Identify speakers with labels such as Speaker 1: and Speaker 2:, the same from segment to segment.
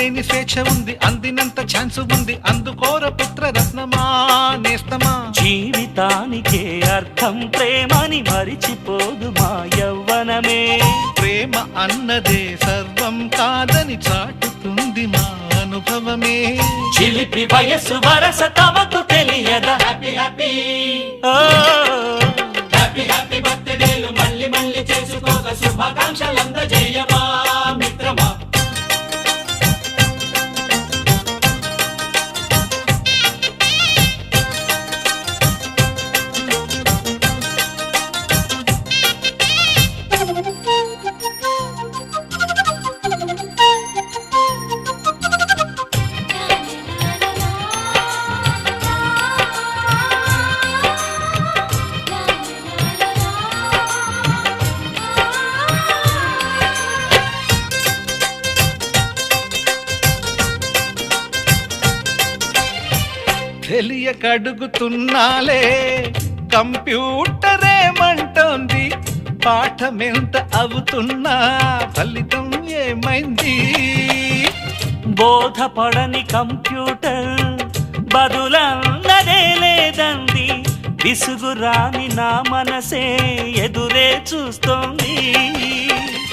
Speaker 1: ఆపలేని స్వేచ్ఛ ఉంది, అందినంత ఛాన్స్ ఉంది, అందుకోర పుత్ర రత్నమా నేస్తమా.
Speaker 2: జీవితానికే అర్థం ప్రేమని మరిచిపోదు మా యవ్వనమే.
Speaker 1: ప్రేమ అన్నదే సర్వం కాదని చాటుతుంది మా అనుభవమే.
Speaker 2: చిలిపి వయసు వరస తమకు తెలియదా. హ్యాపీ హ్యాపీ హ్యాపీ హ్యాపీ బర్త్డేలు మళ్ళీ మళ్ళీ చేసుకోక శుభాకాంక్షలందజేయమా మిత్రమా.
Speaker 1: తెలియకడుగుతున్నాలే కంప్యూటరేమంటోంది, పాఠమెంత అవుతున్నా ఫలితం ఏమైంది.
Speaker 2: బోధపడని కంప్యూటర్ బదులన్నదే లేదంది, విసుగురాని నా మనసే ఎదురే చూస్తోంది.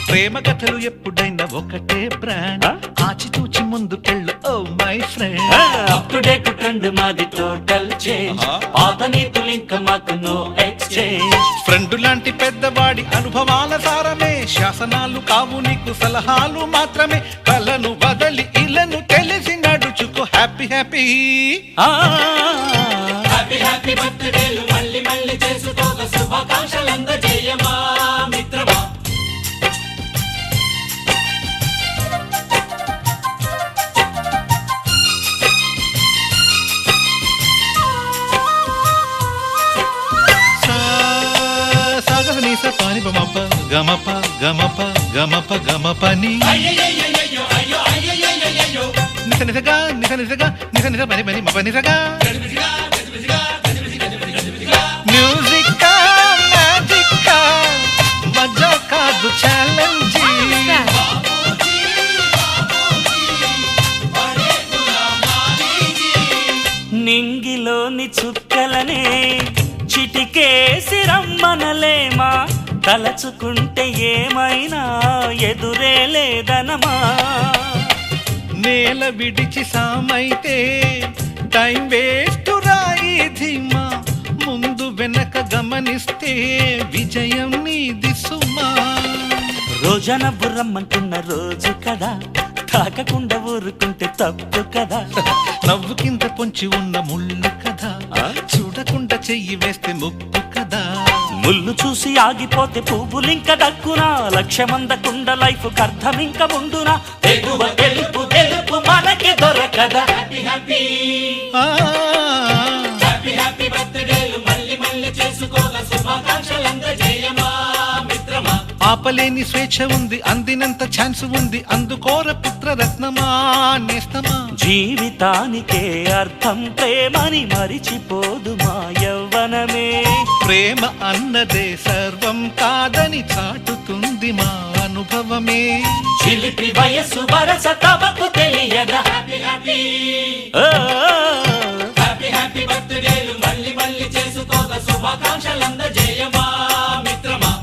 Speaker 1: ప్రేమ కథలు ఎప్పుడైనా ఒకటే బ్రాండ్, ఆచితూచి ముందుకెళ్ళు oh my friend.
Speaker 2: Up to date trend మాది టోటల్ చేంజ్, పాత నీతులు ఇంకా మాకు నో ఎక్స్చేంజ్.
Speaker 1: ఫ్రెండ్ లాంటి పెద్దవాడి అనుభవాల సారమే, శాసనాలు కావు నీకు సలహాలు మాత్రమే. కలను వదలి ఇలను తెలిసి నడుచుకో హ్యాపీ హ్యాపీ
Speaker 2: హ్యాపీ హ్యాపీ బర్త్డేలు మళ్ళీ మళ్ళీ చేసుకోక శుభాకాంక్షలందజేయమా మిత్రమా.
Speaker 1: పాని బమప గమప గమప గమప గమపని నిస నిసగా నిస నిసగా నిస నిస పని పని మప నిసగా. మ్యూజిక్ మ్యాజిక్ మజా కాదు ఛాలెంజ్.
Speaker 2: నింగిలోని చుక్కలనే చిటికేసి రమ్మనలేమా, తలచుకుంటే ఏమైనా ఎదురే లేదనమా.
Speaker 1: నేల విడిచి సామైతే టైం వేస్ట్ రాయి ధీమా, ముందు వెనక గమనిస్తే విజయం నీది సుమా.
Speaker 2: రోజన బుర్రమ్మంటున్న రోజు కదా, తాకకుండా ఊరుకుంటే తప్పు కదా.
Speaker 1: నవ్వు కింద పొంచి ఉన్న ముళ్ళు కదా, చూడకుండా చెయ్యి వేస్తే ముప్పు కదా.
Speaker 2: ముళ్ళు చూసి ఆగిపోతే పువ్వులింక దక్కునా, లక్ష్యమందకుండ లైఫ్ అర్థం ఇంక ముందునా. ఎగువ గెలుపు గెలుపు మనకి దొరకదా. హ్యాపీ హ్యాపీ హ్యాపీ హ్యాపీ బర్త్డేలు మళ్ళీ మళ్ళీ చేసుకోగా శుభాకాంక్షలందజేయమా మిత్రమా.
Speaker 1: ఆపలేని స్వేచ్ఛ ఉంది, అందినంత ఛాన్స్ ఉంది, అందుకోర పుత్ర రత్నమా నేస్తమా.
Speaker 2: జీవితానికే అర్థం ప్రేమని మరిచిపోదు మా యవ్వనమే.
Speaker 1: ప్రేమ అన్నదే సర్వం కాదని చాటుతుంది మా అనుభవమే.
Speaker 2: చిలిపి వయసు వరస తమకు తెలియదా. హ్యాపీ హ్యాపీ హ్యాపీ హ్యాపీ బర్త్డేలు మళ్ళీ మళ్ళీ చేసుకోగా శుభాకాంక్షలందజేయమా మిత్రమా.